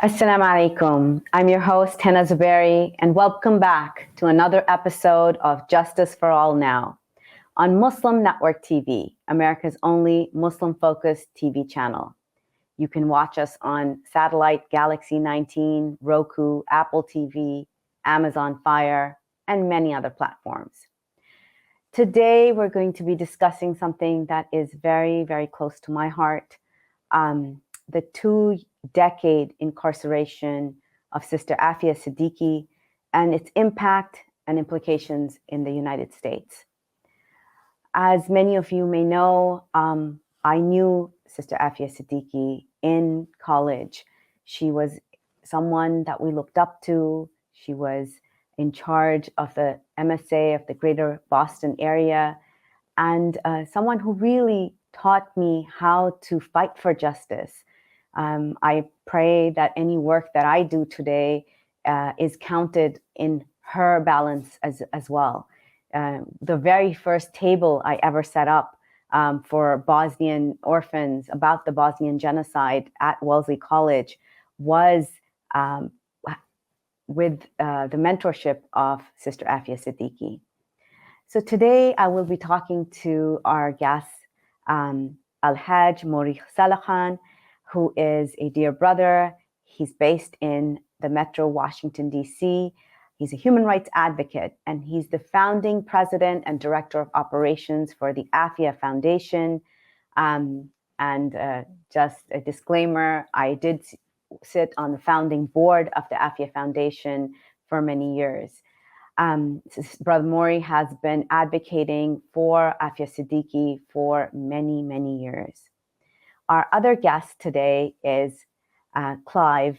Assalamu alaikum. I'm your host, Hena Zuberi, and welcome back to another episode of Justice for All Now on Muslim Network TV, America's only Muslim-focused TV channel. You can watch us on satellite Galaxy 19, Roku, Apple TV, Amazon Fire, and many other platforms. Today, we're going to be discussing something that is very, very close to my heart. The 2-decade incarceration of Sister Aafia Siddiqui and its impact and implications in the United States. As many of you may know, I knew Sister Aafia Siddiqui in college. She was someone that we looked up to. She was in charge of the MSA of the Greater Boston area, and someone who really taught me how to fight for justice. I pray that any work that I do today is counted in her balance as well. The very first table I ever set up for Bosnian orphans about the Bosnian genocide at Wellesley College was with the mentorship of Sister Aafia Siddiqui. So today I will be talking to our guest, El-Hajj Mauri Saalakhan, who is a dear brother. He's based in the Metro Washington, D.C. He's a human rights advocate, and he's the founding president and director of operations for the Aafia Foundation. Just a disclaimer, I did sit on the founding board of the Aafia Foundation for many years. Brother Mauri has been advocating for Aafia Siddiqui for many, many years. Our other guest today is Clive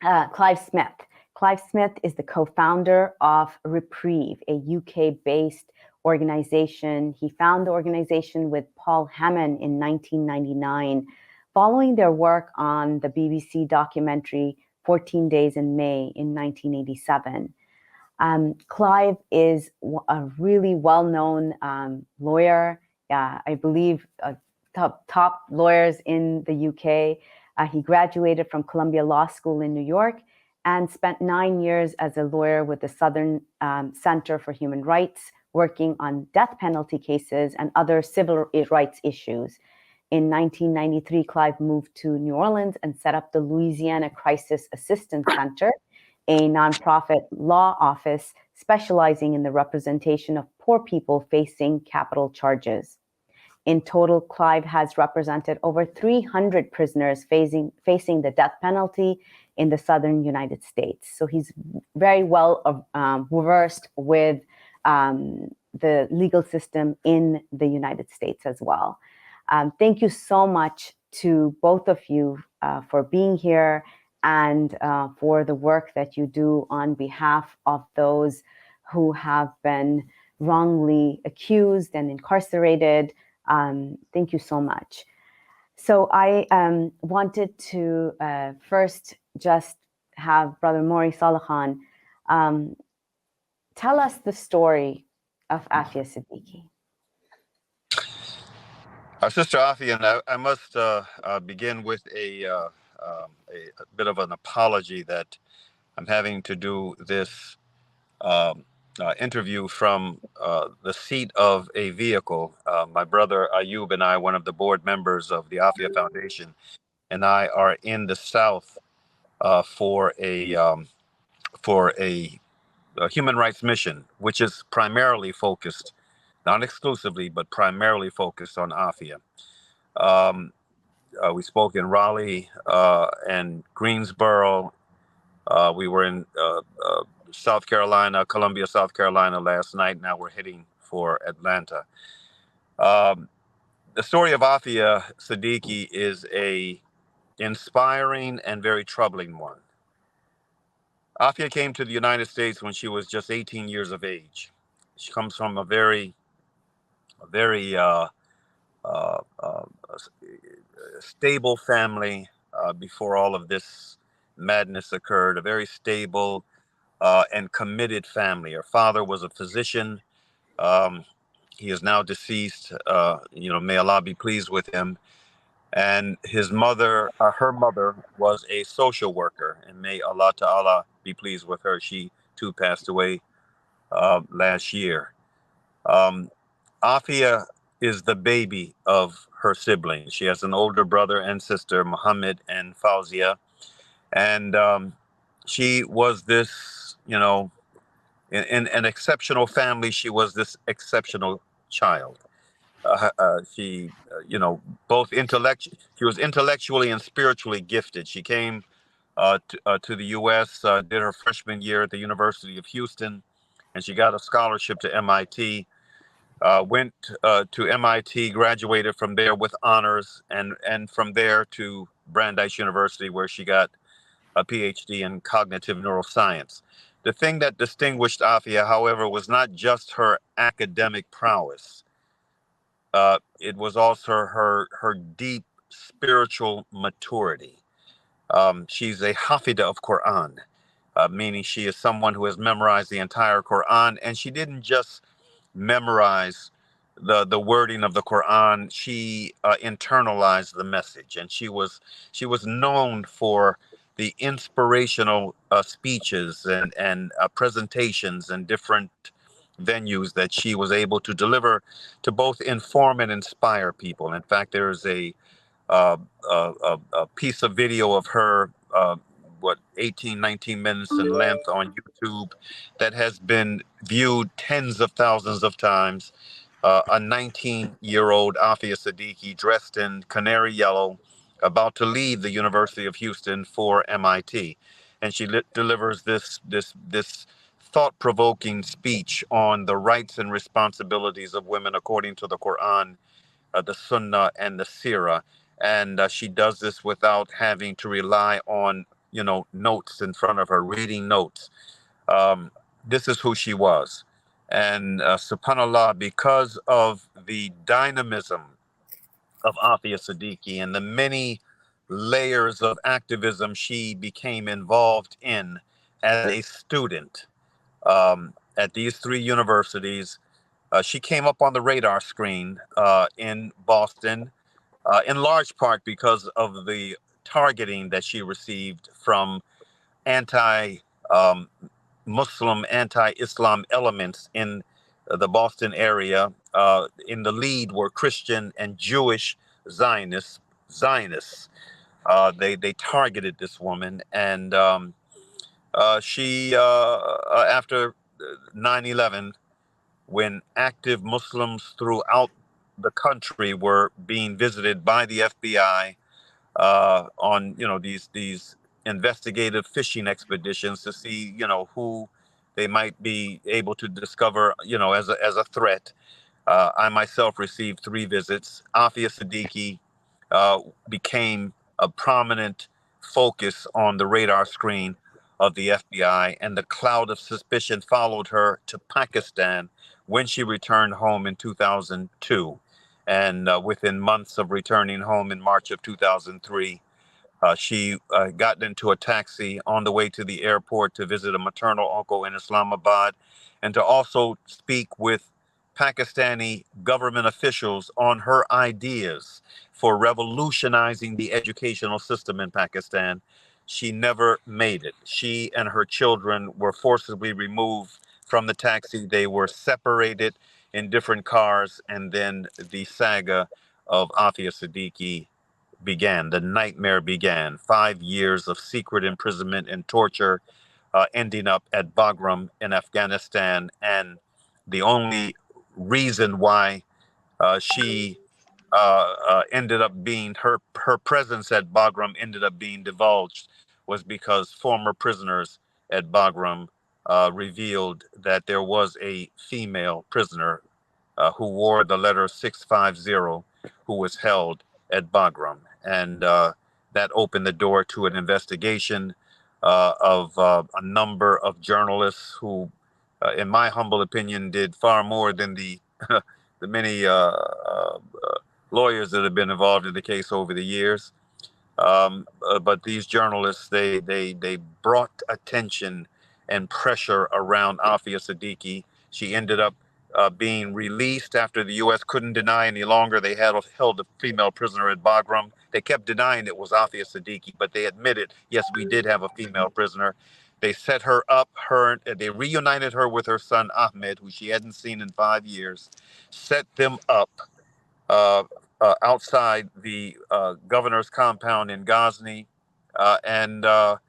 Smith. Clive Smith is the co-founder of Reprieve, a UK-based organization. He founded the organization with Paul Hammond in 1999, following their work on the BBC documentary 14 Days in May in 1987. Clive is a really well-known lawyer. I believe top lawyers in the UK. He graduated from Columbia Law School in New York and spent 9 years as a lawyer with the Southern Center for Human Rights, working on death penalty cases and other civil rights issues. In 1993, Clive moved to New Orleans and set up the Louisiana Crisis Assistance Center, a nonprofit law office specializing in the representation of poor people facing capital charges. In total, Clive has represented over 300 prisoners facing the death penalty in the southern United States. So he's very well versed with the legal system in the United States as well. Thank you so much to both of you for being here and for the work that you do on behalf of those who have been wrongly accused and incarcerated. Thank you so much. So I wanted to first just have Brother Mauri Saalakhan tell us the story of Aafia Siddiqui. Sister Aafia, and I must begin with a bit of an apology that I'm having to do this interview from the seat of a vehicle. My brother Ayub and I, one of the board members of the Aafia Foundation, and I are in the South for a human rights mission, which is primarily focused, not exclusively, but primarily focused on Aafia. We spoke in Raleigh and Greensboro. We were in South Carolina, Columbia, South Carolina last night. Now we're heading for Atlanta. The story of Aafia Siddiqui is a inspiring and very troubling one. Aafia came to the United States when she was just 18 years of age. She comes from a very stable family before all of this madness occurred, a very stable and committed family. Her father was a physician. He is now deceased. May Allah be pleased with him. And his mother, her mother, was a social worker, and may Allah Ta'ala be pleased with her. She too passed away last year. Um, Afia is the baby of her siblings. She has an older brother and sister, Muhammad and Fauzia, and she was this, in an exceptional family. She was this exceptional child. She, both she was intellectually and spiritually gifted. She came to the U.S., did her freshman year at the University of Houston, and she got a scholarship to MIT. Went to MIT, graduated from there with honors, and from there to Brandeis University, where she got a PhD in cognitive neuroscience. The thing that distinguished Afia, however, was not just her academic prowess. It was also her deep spiritual maturity. She's a hafida of Quran, meaning she is someone who has memorized the entire Quran, and she didn't just memorize the wording of the Quran. She internalized the message, and she was known for the inspirational speeches and presentations and different venues that she was able to deliver to both inform and inspire people. In fact, there is uh, a piece of video of her, 18, 19 minutes in length on YouTube that has been viewed tens of thousands of times. A 19-year-old Aafia Siddiqui dressed in canary yellow, about to leave the University of Houston for MIT, and she delivers this thought-provoking speech on the rights and responsibilities of women according to the Quran, the Sunnah, and the Sirah. And she does this without having to rely on, notes in front of her, reading notes. Um, this is who she was. And subhanAllah, because of the dynamism of Aafia Siddiqui and the many layers of activism she became involved in as a student at these three universities, she came up on the radar screen in Boston, in large part because of the targeting that she received from anti um, Muslim, anti Islam elements in the Boston area. In the lead were Christian and Jewish Zionists. They targeted this woman, and she after 9/11, when active Muslims throughout the country were being visited by the FBI on these investigative fishing expeditions to see who they might be able to discover as a threat. I myself received 3 visits. Aafia Siddiqui uh, became a prominent focus on the radar screen of the FBI, and the cloud of suspicion followed her to Pakistan when she returned home in 2002. And within months of returning home in March of 2003, she got into a taxi on the way to the airport to visit a maternal uncle in Islamabad and to also speak with Pakistani government officials on her ideas for revolutionizing the educational system in Pakistan. She never made it. She and her children were forcibly removed from the taxi. They were separated in different cars, and then the saga of Aafia Siddiqui began. The nightmare began. 5 years of secret imprisonment and torture, ending up at Bagram in Afghanistan. And the only reason why she ended up being her presence at Bagram ended up being divulged was because former prisoners at Bagram revealed that there was a female prisoner who wore the letter 650, who was held at Bagram. And that opened the door to an investigation of a number of journalists who, in my humble opinion, did far more than the many lawyers that have been involved in the case over the years. But these journalists, they brought attention and pressure around Aafia Siddiqui. She ended up being released after the U.S. couldn't deny any longer. They had held a female prisoner at Bagram. They kept denying it was Aafia Siddiqui, but they admitted, yes, we did have a female prisoner. They set her up. They reunited her with her son Ahmed, who she hadn't seen in 5 years. Set them up uh, outside the governor's compound in Ghazni, and a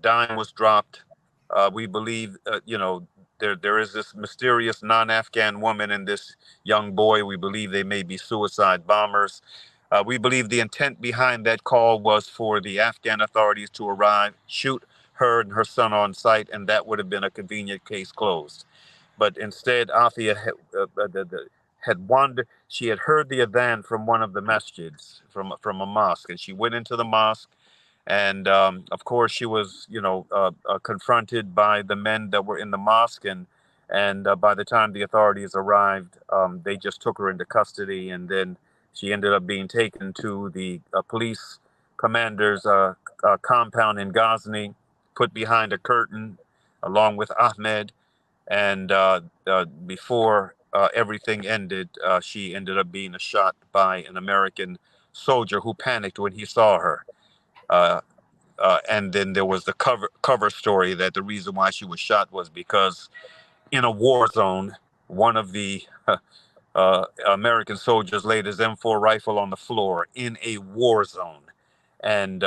dime was dropped. We believe, there is this mysterious non-Afghan woman and this young boy. We believe they may be suicide bombers. We believe the intent behind that call was for the Afghan authorities to arrive, shoot her and her son on sight, and that would have been a convenient case closed. But instead, Aafia had wandered. She had heard the adhan from one of the masjids, from a mosque, and she went into the mosque. And of course, she was, confronted by the men that were in the mosque, and by the time the authorities arrived, they just took her into custody, and then she ended up being taken to the police commander's compound in Ghazni, put behind a curtain, along with Ahmed, and before everything ended, she ended up being shot by an American soldier who panicked when he saw her. Uh, and then there was the cover story that the reason why she was shot was because in a war zone, one of the American soldiers laid his M4 rifle on the floor in a war zone, and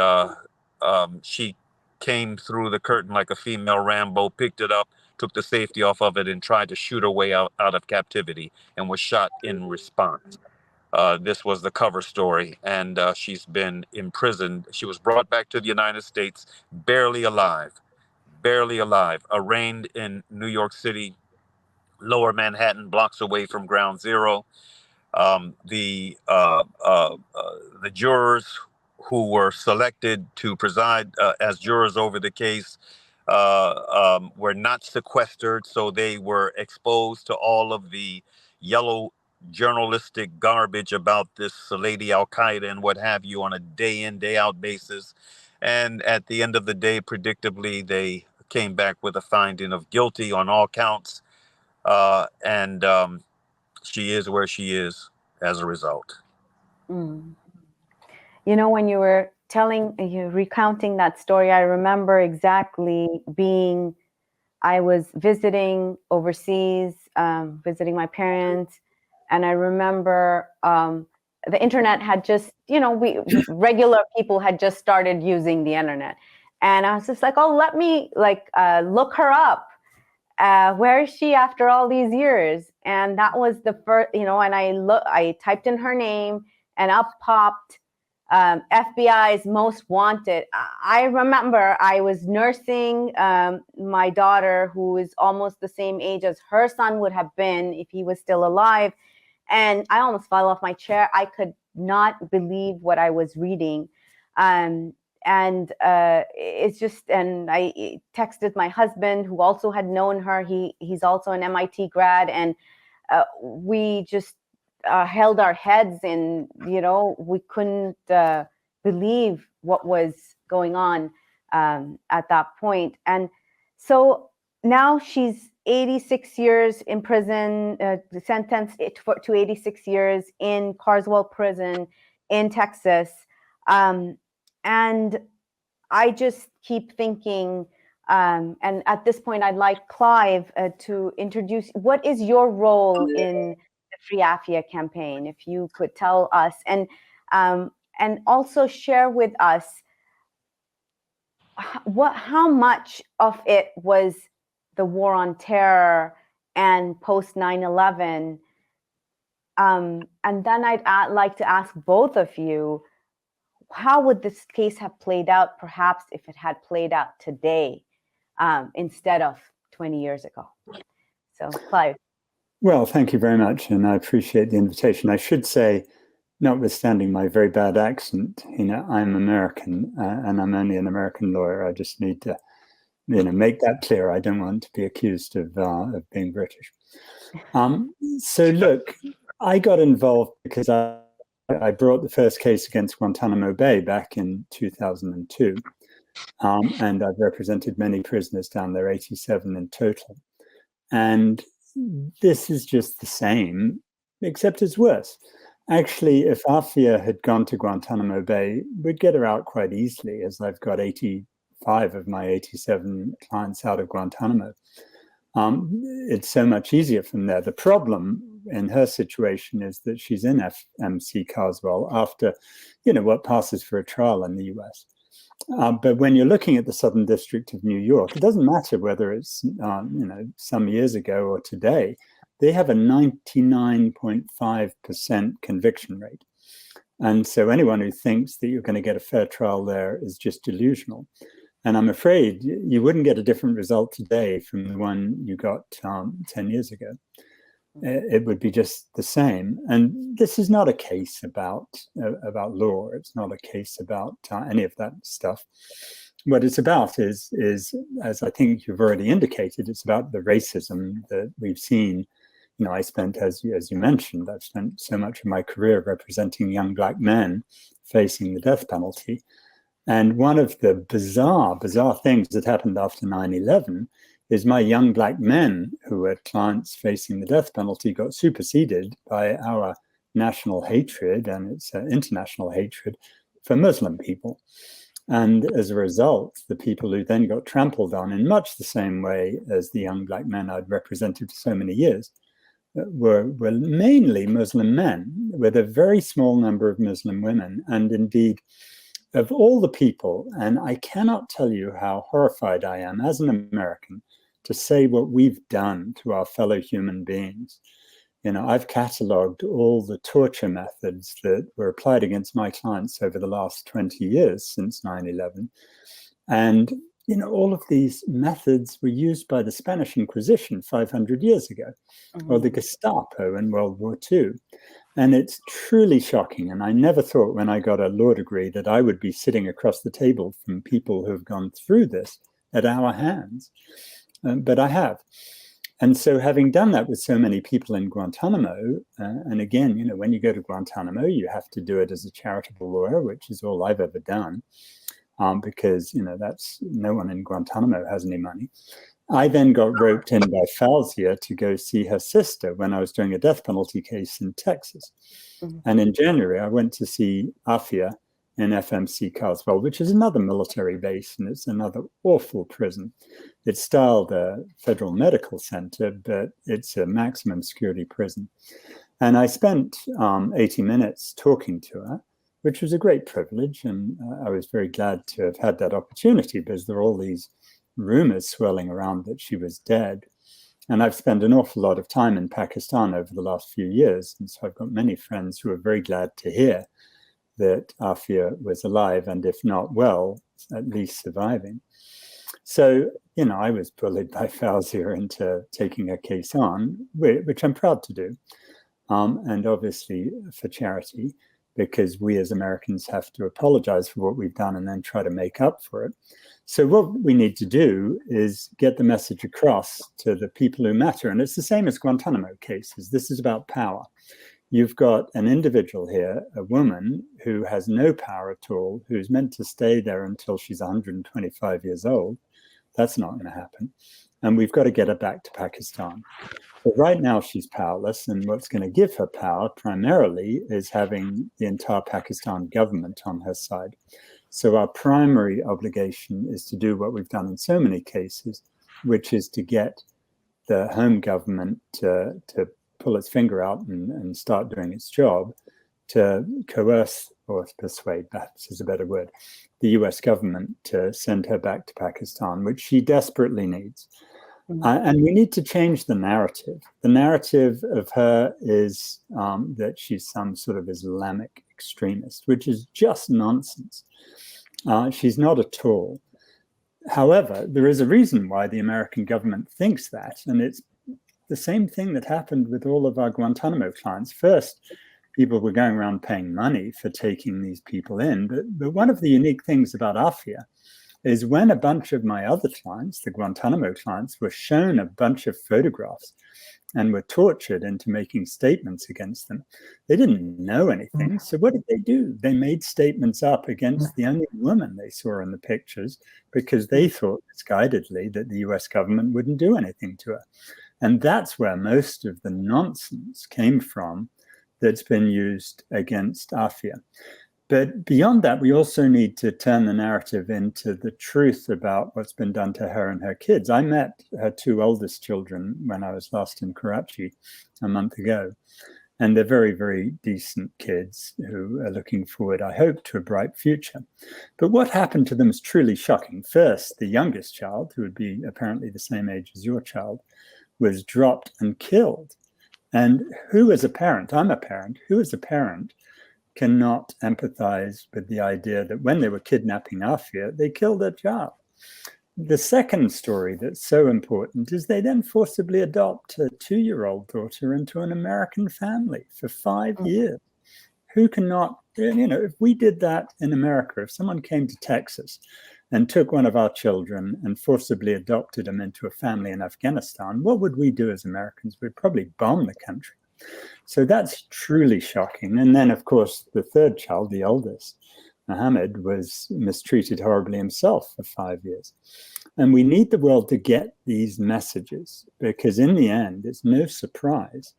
she came through the curtain like a female Rambo, picked it up, took the safety off of it, and tried to shoot her way out of captivity, and was shot in response. This was the cover story, and she's been imprisoned. She was brought back to the United States, barely alive, arraigned in New York City, Lower Manhattan, blocks away from Ground Zero. The jurors who were selected to preside as jurors over the case were not sequestered, so they were exposed to all of the yellow journalistic garbage about this Lady Al Qaeda and what have you on a day in, day out basis. And at the end of the day, predictably, they came back with a finding of guilty on all counts. And she is where she is as a result. Mm. When you were recounting that story, I remember exactly I was visiting overseas, visiting my parents, and I remember the internet had just, regular people had just started using the internet. And I was just like, oh, let me look her up. Where is she after all these years? And that was the first, and I typed in her name and up popped FBI's most wanted. I remember I was nursing my daughter, who is almost the same age as her son would have been if he was still alive. And I almost fell off my chair. I could not believe what I was reading. It's just, and I texted my husband, who also had known her. He's also an MIT grad. And we just held our heads, and we couldn't believe what was going on at that point. And so now she's 86 years in prison, sentenced to 86 years in Carswell Prison in Texas. And I just keep thinking, and at this point, I'd like Clive to introduce, what is your role in the Free Aafia campaign, if you could tell us, and also share with us how much of it was the war on terror and post 9/11. And then I'd like to ask both of you, how would this case have played out, perhaps if it had played out today instead of 20 years ago? So, Clive. Well, thank you very much, and I appreciate the invitation. I should say, notwithstanding my very bad accent, I'm American, and I'm only an American lawyer. I just need to, make that clear. I don't want to be accused of being British. So look, I got involved because I brought the first case against Guantanamo Bay back in 2002, and I've represented many prisoners down there, 87 in total. And this is just the same, except it's worse. Actually, if Aafia had gone to Guantanamo Bay, we'd get her out quite easily, as I've got 85 of my 87 clients out of Guantanamo. It's so much easier from there. The problem in her situation is that she's in FMC Carswell after, what passes for a trial in the US. But when you're looking at the Southern District of New York, it doesn't matter whether it's, some years ago or today, they have a 99.5% conviction rate. And so anyone who thinks that you're going to get a fair trial there is just delusional. And I'm afraid you wouldn't get a different result today from the one you got 10 years ago. It would be just the same. And this is not a case about law. It's not a case about any of that stuff. What it's about is, as I think you've already indicated, it's about the racism that we've seen. I spent, as you mentioned, I've spent so much of my career representing young Black men facing the death penalty. And one of the bizarre things that happened after 9/11 is my young Black men who were clients facing the death penalty got superseded by our national hatred, and it's international hatred for Muslim people. And as a result, the people who then got trampled on in much the same way as the young Black men I'd represented for so many years were mainly Muslim men, with a very small number of Muslim women. And indeed, of all the people, and I cannot tell you how horrified I am as an American to say what we've done to our fellow human beings. I've catalogued all the torture methods that were applied against my clients over the last 20 years since 9/11. And, all of these methods were used by the Spanish Inquisition 500 years ago, or the Gestapo in World War II. And it's truly shocking. And I never thought when I got a law degree that I would be sitting across the table from people who have gone through this at our hands. But I have. And so having done that with so many people in Guantanamo, and again, when you go to Guantanamo, you have to do it as a charitable lawyer, which is all I've ever done, because, that's no one in Guantanamo has any money. I then got roped in by Fausia to go see her sister when I was doing a death penalty case in Texas. And in January, I went to see Aafia in FMC Carswell, which is another military base, and it's another awful prison. It's styled a federal medical center, but it's a maximum security prison. And I spent 80 minutes talking to her, which was a great privilege. And I was very glad to have had that opportunity because there were all these rumors swirling around that she was dead. And I've spent an awful lot of time in Pakistan over the last few years. And so I've got many friends who are very glad to hear that Aafia was alive, and if not well, at least surviving. So, I was bullied by Fausia into taking her case on, which I'm proud to do. And obviously for charity, because we as Americans have to apologize for what we've done and then try to make up for it. So what we need to do is get the message across to the people who matter. And it's the same as Guantanamo cases. This is about power. You've got an individual here, a woman who has no power at all, who's meant to stay there until she's 125 years old. That's not going to happen. And we've got to get her back to Pakistan. But right now she's powerless, and what's going to give her power primarily is having the entire Pakistan government on her side. So our primary obligation is to do what we've done in so many cases, which is to get the home government to pull its finger out and start doing its job, to coerce, or persuade, perhaps is a better word, the US government to send her back to Pakistan, which she desperately needs. And we need to change the narrative. The narrative of her is that she's some sort of Islamic extremist, which is just nonsense. She's not at all. However, there is a reason why the American government thinks that, and it's the same thing that happened with all of our Guantanamo clients. First, people were going around paying money for taking these people in, but one of the unique things about Aafia is when a bunch of my other clients, the Guantanamo clients, were shown a bunch of photographs and were tortured into making statements against them, they didn't know anything. So what did they do? They made statements up against the only woman they saw in the pictures because they thought misguidedly that the US government wouldn't do anything to her. And that's where most of the nonsense came from that's been used against Aafia. But beyond that, we also need to turn the narrative into the truth about what's been done to her and her kids. I met her two oldest children when I was last in Karachi a month ago. And they're very, very decent kids who are looking forward, I hope, to a bright future. But what happened to them is truly shocking. First, the youngest child, who would be apparently the same age as your child, was dropped and killed. And who as a parent, I'm a parent, who as a parent cannot empathize with the idea that when they were kidnapping Aafia, they killed their child? The second story that's so important is they then forcibly adopt a 2-year-old daughter into an American family for 5 years. Who cannot, if we did that in America, if someone came to Texas and took one of our children and forcibly adopted them into a family in Afghanistan, what would we do as Americans? We'd probably bomb the country. So that's truly shocking. And then, of course, the third child, the oldest, Mohammed, was mistreated horribly himself for 5 years. And we need the world to get these messages, because in the end, it's no surprise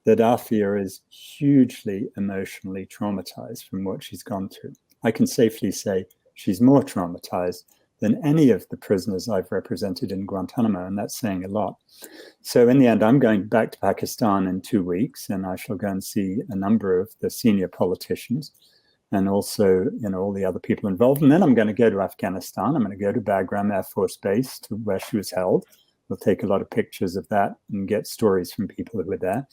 that Aafia is hugely emotionally traumatized from what she's gone through. I can safely say she's more traumatized than any of the prisoners I've represented in Guantanamo, and that's saying a lot. So in the end, I'm going back to Pakistan in 2 weeks, and I shall go and see a number of the senior politicians and also, all the other people involved. And then I'm going to go to Afghanistan. I'm going to go to Bagram Air Force Base, to where she was held. We'll take a lot of pictures of that and get stories from people who were there.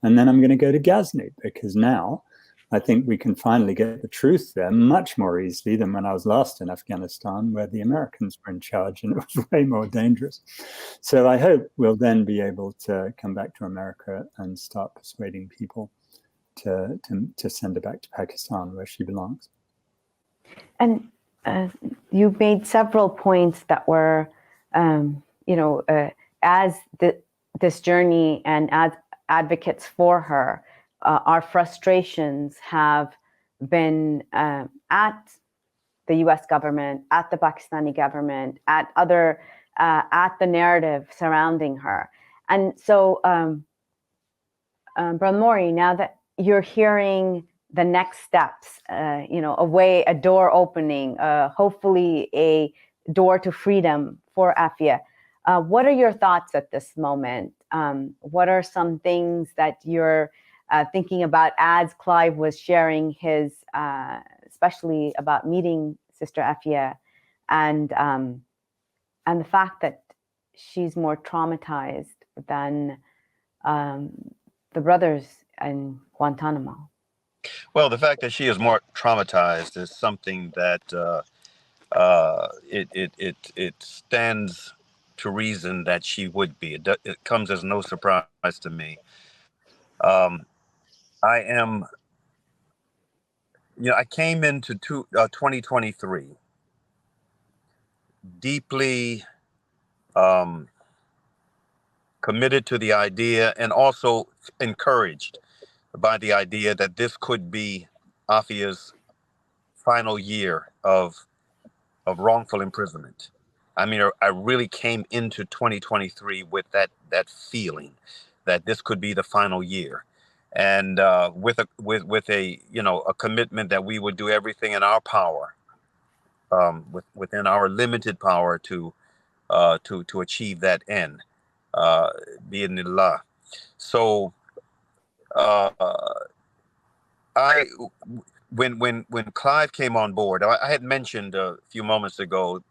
And then I'm going to go to Ghazni, because now I think we can finally get the truth there much more easily than when I was last in Afghanistan, where the Americans were in charge and it was way more dangerous. So I hope we'll then be able to come back to America and start persuading people to send her back to Pakistan, where she belongs. And you made several points that were, as this journey and as advocates for her, our frustrations have been at the U.S. government, at the Pakistani government, at the narrative surrounding her. And so, Brother Mauri, now that you're hearing the next steps, a door opening, hopefully a door to freedom for Aafia, what are your thoughts at this moment? What are some things that you're thinking about as Clive was sharing his, especially about meeting Sister Aafia, and the fact that she's more traumatized than the brothers in Guantanamo? Well, the fact that she is more traumatized is something that it stands to reason that she would be. It comes as no surprise to me. I came into 2023 deeply committed to the idea, and also encouraged by the idea that this could be Aafia's final year of wrongful imprisonment. I mean, I really came into 2023 with that feeling that this could be the final year, and with a commitment that we would do everything in our power, within our limited power, to achieve that end, bi'idhnillah. So when Clive came on board, I had mentioned a few moments ago,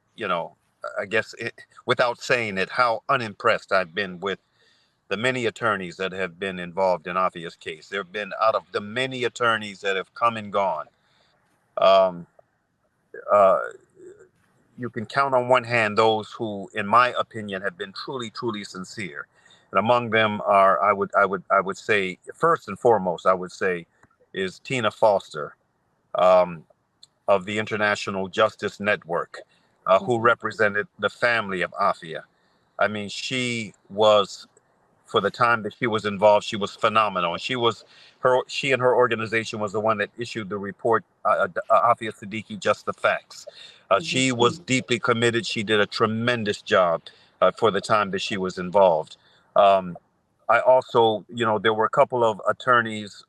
I guess without saying it, how unimpressed I've been with the many attorneys that have been involved in Aafia's case. There have been, out of the many attorneys that have come and gone, you can count on one hand those who, in my opinion, have been truly, truly sincere. And among them are, I would say, first and foremost, I would say, is Tina Foster, of the International Justice Network, who represented the family of Aafia. I mean, she was, for the time that she was involved, she was phenomenal. And she and her organization was the one that issued the report, Aafia Siddiqui, Just the Facts. She was deeply committed. She did a tremendous job for the time that she was involved. I also, there were a couple of attorneys.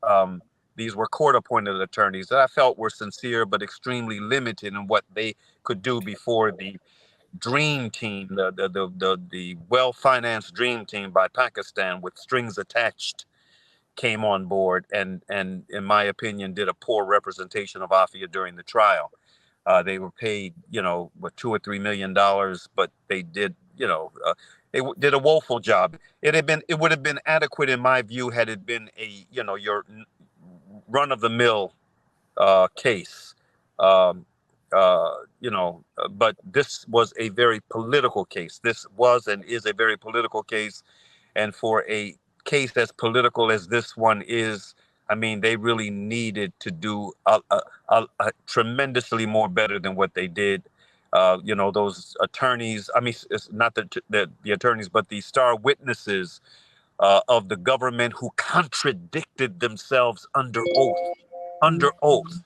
These were court-appointed attorneys that I felt were sincere but extremely limited in what they could do before the dream team, the well-financed dream team by Pakistan with strings attached came on board and in my opinion did a poor representation of Aafia during the trial. They were paid, what, $2 or $3 million, but they did, did a woeful job. It would have been adequate in my view had it been a, your run-of-the-mill case. Um, but this was a very political case. This was and is a very political case. And for a case as political as this one is, I mean, they really needed to do a tremendously more better than what they did. Those attorneys, I mean, it's not the attorneys, but the star witnesses of the government who contradicted themselves under oath,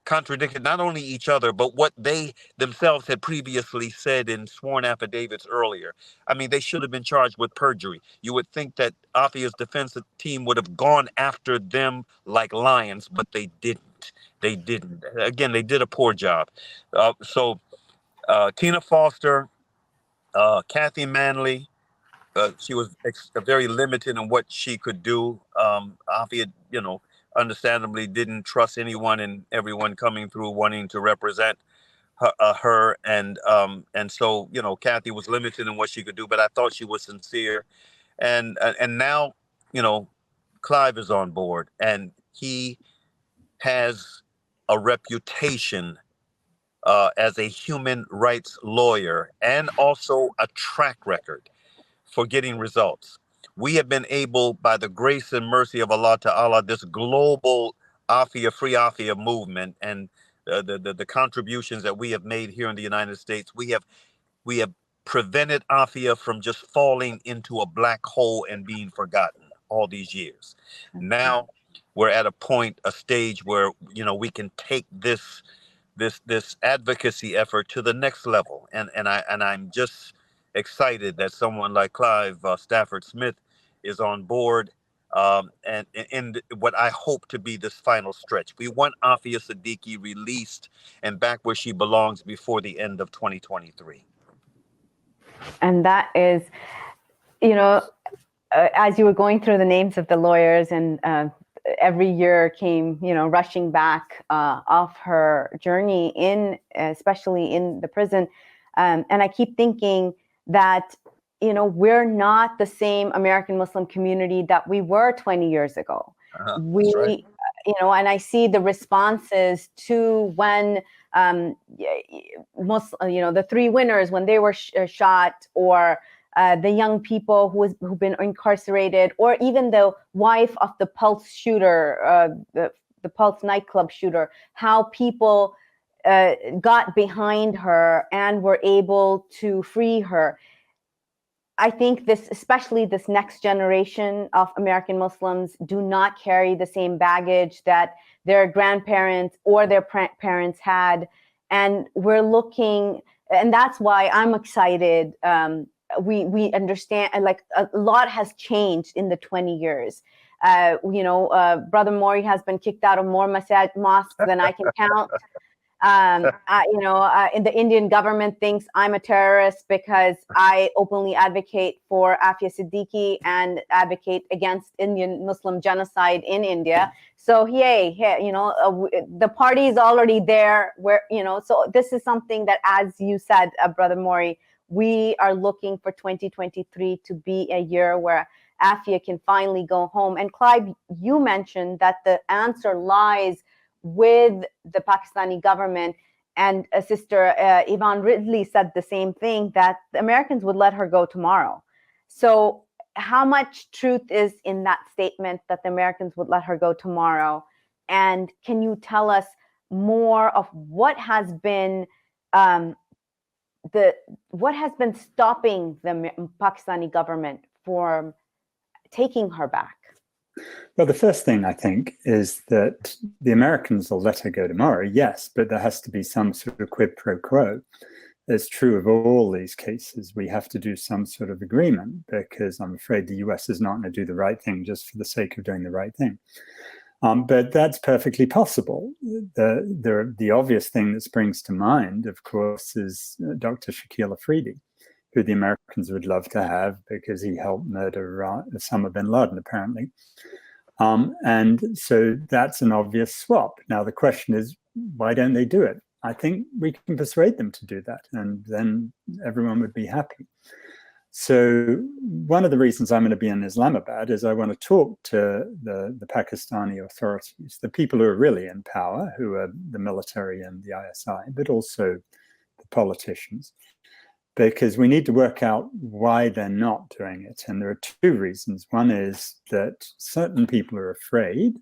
contradicted not only each other, but what they themselves had previously said in sworn affidavits earlier. I mean, they should have been charged with perjury. You would think that Aafia's defense team would have gone after them like lions, but they didn't. They didn't. Again, they did a poor job. So Tina Foster, Kathy Manley, she was very limited in what she could do. Aafia, understandably didn't trust anyone and everyone coming through wanting to represent her. And so, Kathy was limited in what she could do, but I thought she was sincere. And now, Clive is on board and he has a reputation as a human rights lawyer and also a track record for getting results. We have been able, by the grace and mercy of Allah Ta'ala, this global Aafia, Free Aafia movement and the contributions that we have made here in the United States, we have prevented Aafia from just falling into a black hole and being forgotten all these years. Now we're at a stage where, we can take this advocacy effort to the next level. And I'm just excited that someone like Clive Stafford Smith is on board and in what I hope to be this final stretch. We want Aafia Siddiqui released and back where she belongs before the end of 2023. And that is, as you were going through the names of the lawyers and every year came, rushing back off her journey especially in the prison. And I keep thinking that, we're not the same American Muslim community that we were 20 years ago. That's right. And I see the responses to when, the three winners, when they were shot, or the young people who've been incarcerated, or even the wife of the Pulse shooter, the Pulse nightclub shooter, how people got behind her and were able to free her. I think especially this next generation of American Muslims do not carry the same baggage that their grandparents or their parents had. And we're looking, and that's why I'm excited. We understand, like, a lot has changed in the 20 years. Brother Mauri has been kicked out of more mosques than I can count. In the Indian government thinks I'm a terrorist because I openly advocate for Aafia Siddiqui and advocate against Indian Muslim genocide in India. So the party is already there. So this is something that, as you said, Brother Mauri, we are looking for 2023 to be a year where Aafia can finally go home. And Clive, you mentioned that the answer lies with the Pakistani government, and Sister Yvonne Ridley said the same thing, that the Americans would let her go tomorrow. So how much truth is in that statement that the Americans would let her go tomorrow? And can you tell us more of what has been stopping the Pakistani government from taking her back? Well, the first thing I think is that the Americans will let her go tomorrow, yes, but there has to be some sort of quid pro quo. it's true of all these cases. We have to do some sort of agreement, because I'm afraid the US is not going to do the right thing just for the sake of doing the right thing. But that's perfectly possible. The obvious thing that springs to mind, of course, is Dr. Shakil Afridi, who the Americans would love to have because he helped murder Osama bin Laden, apparently. And so that's an obvious swap. Now, the question is, why don't they do it? I think we can persuade them to do that, and then everyone would be happy. So one of the reasons I'm going to be in Islamabad is I want to talk to the Pakistani authorities, the people who are really in power, who are the military and the ISI, but also the politicians, because we need to work out why they're not doing it. And there are two reasons. One is that certain people are afraid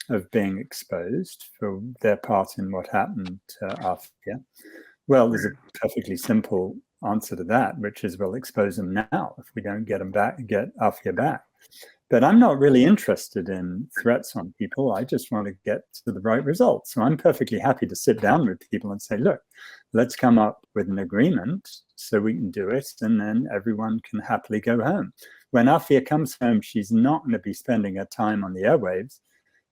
of being exposed for their part in what happened to Aafia. Well, there's a perfectly simple answer to that, which is we'll expose them now if we don't get Aafia back. But I'm not really interested in threats on people. I just want to get to the right result. So I'm perfectly happy to sit down with people and say, look, let's come up with an agreement so we can do it, and then everyone can happily go home. When Aafia comes home, she's not going to be spending her time on the airwaves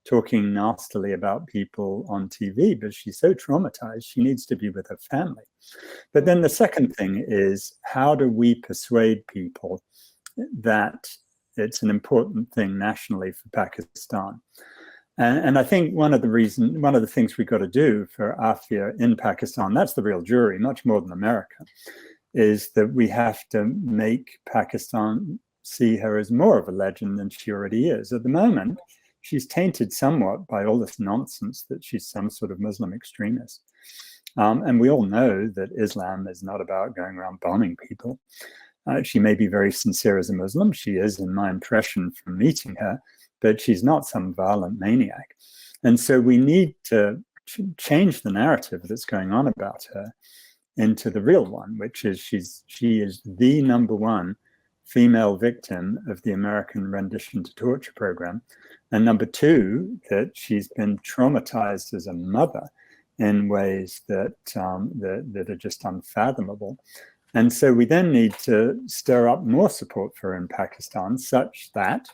talking nastily about people on TV, but she's so traumatized, she needs to be with her family. But then the second thing is, how do we persuade people that it's an important thing nationally for Pakistan? And I think one of the things we've got to do for Aafia in Pakistan, that's the real jury, much more than America, is that we have to make Pakistan see her as more of a legend than she already is. At the moment, she's tainted somewhat by all this nonsense that she's some sort of Muslim extremist. And we all know that Islam is not about going around bombing people. She may be very sincere as a Muslim. She is, in my impression from meeting her, but she's not some violent maniac. And so we need to change the narrative that's going on about her into the real one, which is she is the #1 female victim of the American rendition to torture program. And #2, that she's been traumatized as a mother in ways that are just unfathomable. And so we then need to stir up more support for her in Pakistan, such that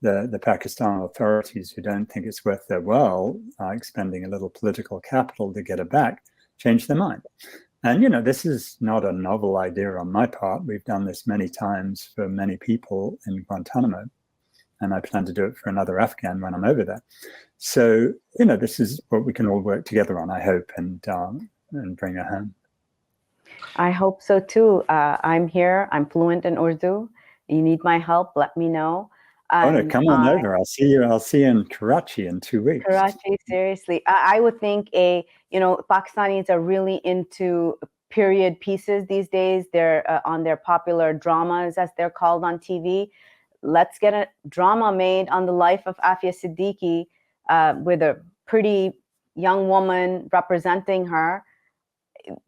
the Pakistan authorities, who don't think it's worth their while expending a little political capital to get her back, change their mind. And, you know, this is not a novel idea on my part. We've done this many times for many people in Guantanamo, and I plan to do it for another Afghan when I'm over there. So, you know, this is what we can all work together on, I hope, and bring her home. I hope so too. I'm here. I'm fluent in Urdu. You need my help, let me know. Oh no, come on over. I'll see you in Karachi in 2 weeks. Karachi, seriously. I would think Pakistanis are really into period pieces these days. They're on their popular dramas, as they're called on TV. Let's get a drama made on the life of Aafia Siddiqui with a pretty young woman representing her.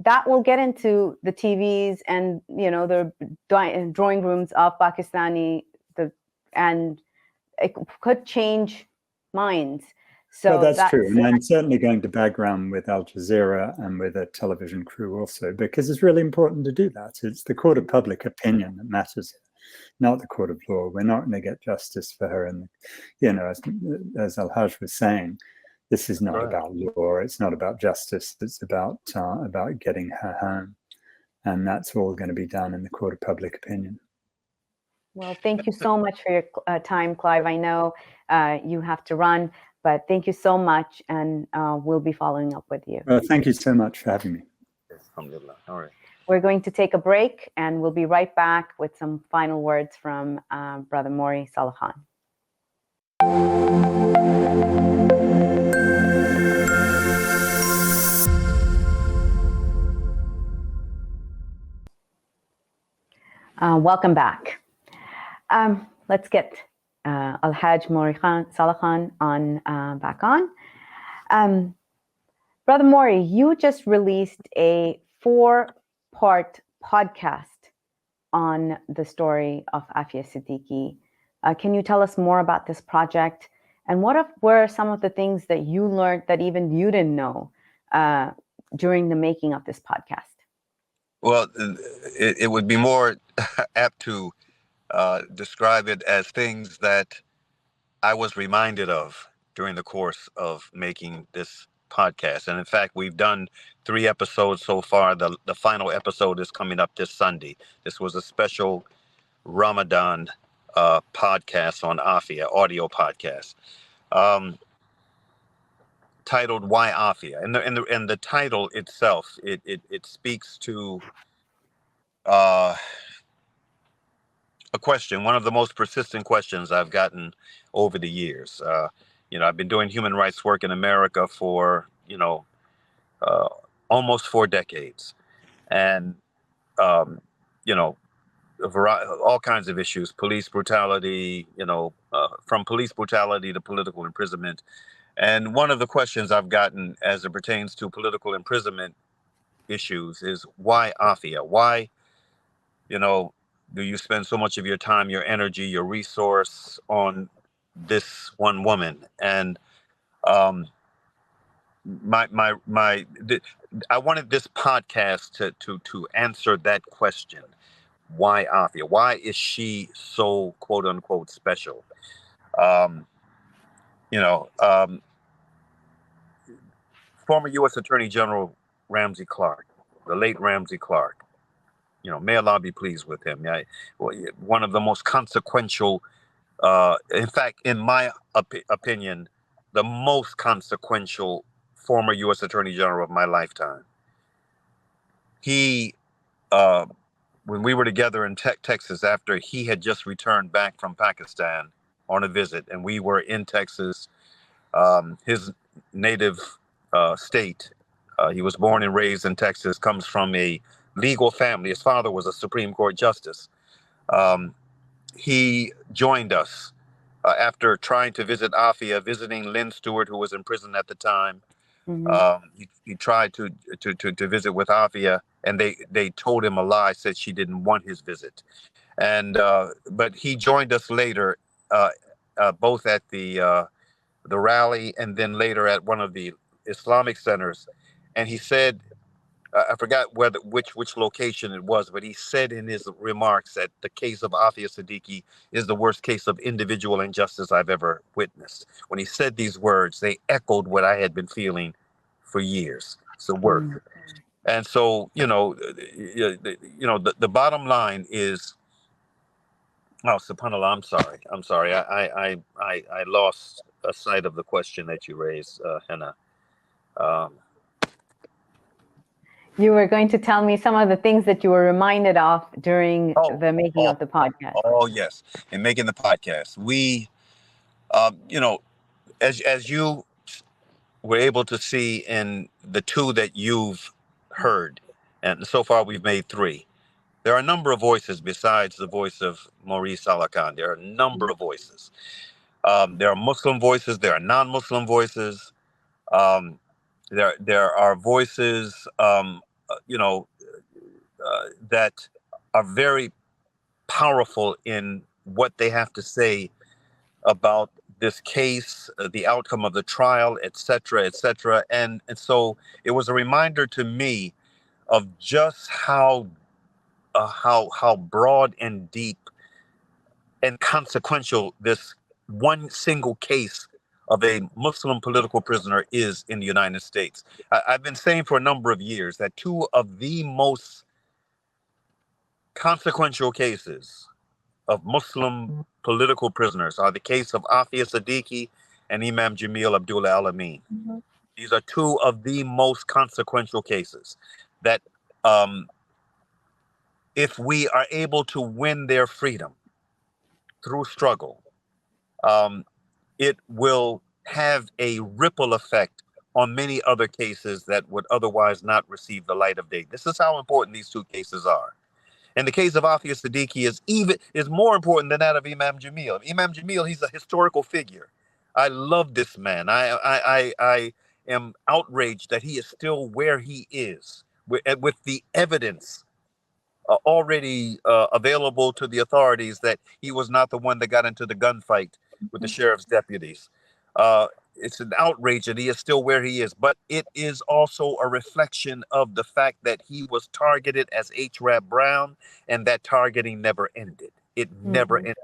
That will get into the TVs and, you know, the drawing rooms of Pakistani, and it could change minds. So well, that's true. And I'm certainly going to Bagram with Al Jazeera and with a television crew also, because it's really important to do that. It's the court of public opinion that matters, not the court of law. We're not going to get justice for her. And, you know, as Al-Hajj was saying, this is not about law. It's not about justice. It's about getting her home. And that's all going to be done in the court of public opinion. Well, thank you so much for your time, Clive. I know you have to run, but thank you so much. And we'll be following up with you. Well, thank you so much for having me. Alhamdulillah. All right. We're going to take a break, and we'll be right back with some final words from Brother Mauri Saalakhan. Welcome back. Let's get El-Hajj Mauri Saalakhan on back on. Brother Mauri, you just released a 4-part podcast on the story of Aafia Siddiqui. Can you tell us more about this project? And what were some of the things that you learned that even you didn't know during the making of this podcast? Well, it would be more apt to describe it as things that I was reminded of during the course of making this podcast. And in fact, we've done 3 episodes so far. The final episode is coming up this Sunday. This was a special Ramadan podcast on Aafia, audio podcast, um, titled "Why Aafia?" And the title itself, it speaks to uh, a question, one of the most persistent questions I've gotten over the years. I've been doing human rights work in America for uh, almost 4 decades, and um, you know, all kinds of issues, police brutality, from police brutality to political imprisonment. And one of the questions I've gotten as it pertains to political imprisonment issues is why Aafia? Why, you know, do you spend so much of your time, your energy, your resource on this one woman? And um, I wanted this podcast to answer that question. Why Aafia? Why is she so quote unquote special? Um, you know, um, Former U.S. Attorney General Ramsey Clark, the late Ramsey Clark. May Allah be pleased with him. Yeah, one of the most consequential, in fact, in my opinion, the most consequential former U.S. Attorney General of my lifetime. He, uh, when we were together in Texas after he had just returned back from Pakistan on a visit, and we were in Texas, his native state. He was born and raised in Texas, comes from a legal family. His father was a Supreme Court justice. Um, he joined us after trying to visit Aafia, visiting Lynn Stewart, who was in prison at the time. He tried to visit with Aafia, and they told him a lie, said she didn't want his visit. And but he joined us later, uh, both at the rally and then later at one of the Islamic centers. And he said, I forgot which location it was, but he said in his remarks that the case of Aafia Siddiqui is the worst case of individual injustice I've ever witnessed. When he said these words, they echoed what I had been feeling for years. It's a work. And so, the bottom line is, oh, subhanallah, I'm sorry. I lost a sight of the question that you raised, Hena. Um, You were going to tell me some of the things that you were reminded of during the making of the podcast. Oh, yes. In making the podcast, we, as you were able to see in the 2 that you've heard, and so far we've made 3. There are a number of voices besides the voice of Mauri Saalakhan. There are a number of voices. There are Muslim voices. There are non-Muslim voices. Um, there are voices, that are very powerful in what they have to say about this case, the outcome of the trial, et cetera, et cetera. And so it was a reminder to me of just how broad and deep and consequential this one single case of a Muslim political prisoner is in the United States. I've been saying for a number of years that 2 of the most consequential cases of Muslim political prisoners are the case of Aafia Siddiqui and Imam Jamil Abdullah Al-Amin. These are 2 of the most consequential cases that, if we are able to win their freedom through struggle, it will have a ripple effect on many other cases that would otherwise not receive the light of day. This is how important these 2 cases are. And the case of Aafia Siddiqui is more important than that of Imam Jamil. Imam Jamil, he's a historical figure. I love this man. I am outraged that he is still where he is with the evidence already available to the authorities that he was not the one that got into the gunfight with the sheriff's deputies. it's an outrage that he is still where he is, but it is also a reflection of the fact that he was targeted as H. Rab Brown, and that targeting never ended. It never ended.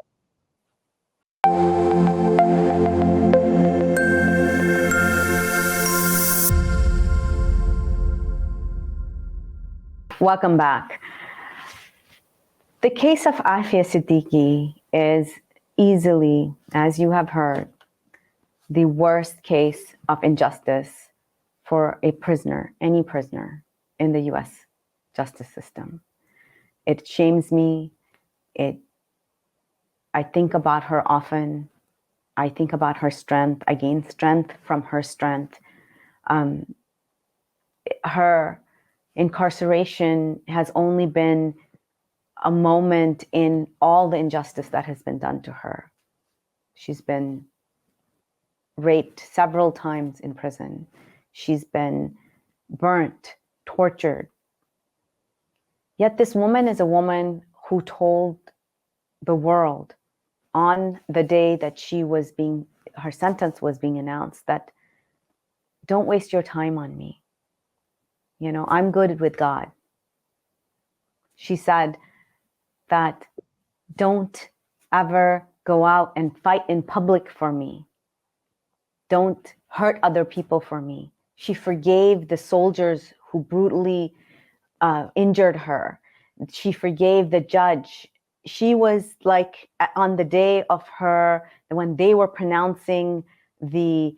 Welcome back. The case of Aafia Siddiqui is easily, as you have heard, the worst case of injustice for a prisoner, any prisoner in the US justice system. It shames me. I think about her often. I think about her strength. I gain strength from her strength. Her incarceration has only been a moment in all the injustice that has been done to her. She's been raped several times in prison. She's been burnt, tortured. Yet this woman is a woman who told the world on the day that her sentence was being announced, that don't waste your time on me. You know, I'm good with God. She said that don't ever go out and fight in public for me. Don't hurt other people for me. She forgave the soldiers who brutally injured her. She forgave the judge. She was like, on the day of when they were pronouncing the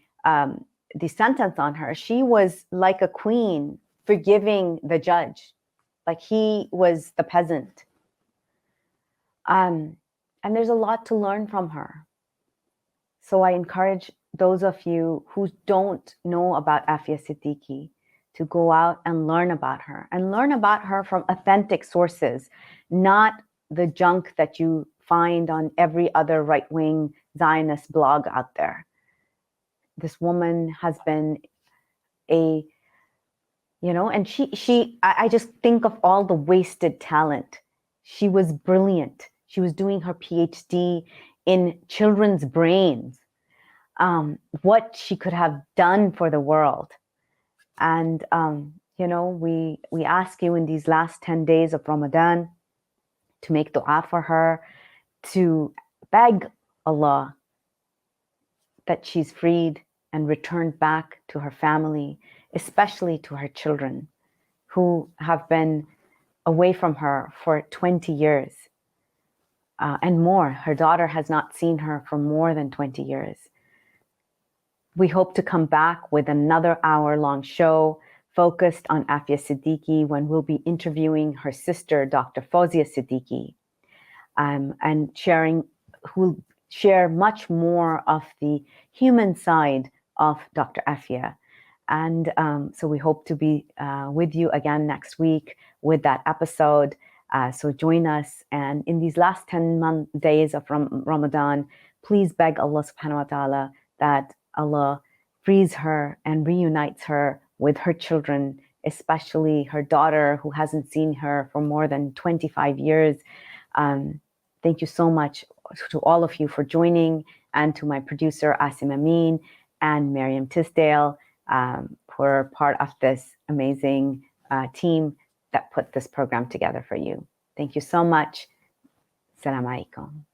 sentence on her, she was like a queen, forgiving the judge, like he was the peasant. And there's a lot to learn from her. So I encourage those of you who don't know about Aafia Siddiqui to go out and learn about her from authentic sources, not the junk that you find on every other right-wing Zionist blog out there. This woman has been and I just think of all the wasted talent. She was brilliant. She was doing her PhD in children's brains, what she could have done for the world. And, we ask you in these last 10 days of Ramadan to make dua for her, to beg Allah that she's freed and returned back to her family, especially to her children who have been away from her for 20 years and more. Her daughter has not seen her for more than 20 years. We hope to come back with another hour-long show focused on Aafia Siddiqui, when we'll be interviewing her sister, Dr. Fawzia Siddiqui, and who'll share much more of the human side of Dr. Aafia. And so we hope to be with you again next week with that episode. So join us. And in these last 10 days of Ramadan, please beg Allah subhanahu wa ta'ala that Allah frees her and reunites her with her children, especially her daughter who hasn't seen her for more than 25 years. Thank you so much to all of you for joining, and to my producer, Asim Amin, and Miriam Tisdale, who are part of this amazing team that put this program together for you. Thank you so much. Assalamu alaikum.